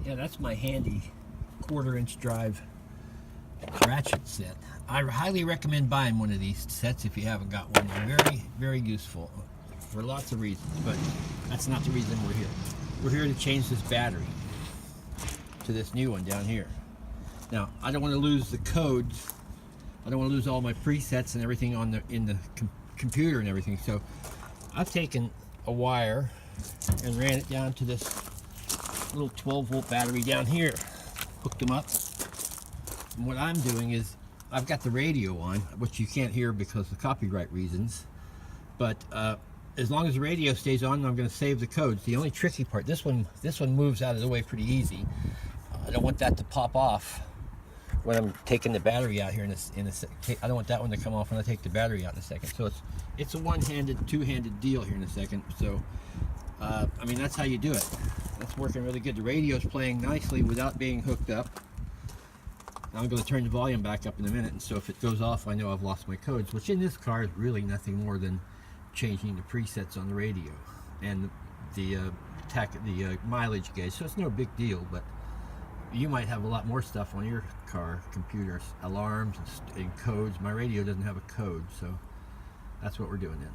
Yeah, that's my handy 1/4-inch drive ratchet set. I highly recommend buying one of these sets if you haven't got one. They're very, very useful for lots of reasons, but that's not the reason we're here. We're here to change this battery to this new one down here. Now, I don't want to lose the codes. I don't want to lose all my presets and everything on in the computer and everything. So I've taken a wire and ran it down to this little 12-volt battery down here. Hooked them up. And what I'm doing is I've got the radio on, which you can't hear because of copyright reasons. But as long as the radio stays on, I'm going to save the codes. The only tricky part, this one moves out of the way pretty easy. I don't want that to pop off when I'm taking the battery out here I don't want that one to come off when I take the battery out in a second. So it's a one-handed, two-handed deal here in a second. So I mean, that's how you do it. That's working really good. The radio's playing nicely without being hooked up. I'm going to turn the volume back up in a minute, and so if it goes off, I know I've lost my codes, which in this car is really nothing more than changing the presets on the radio and the mileage gauge. So it's no big deal, but you might have a lot more stuff on your car, computers, alarms and codes. My radio doesn't have a code, so that's what we're doing then.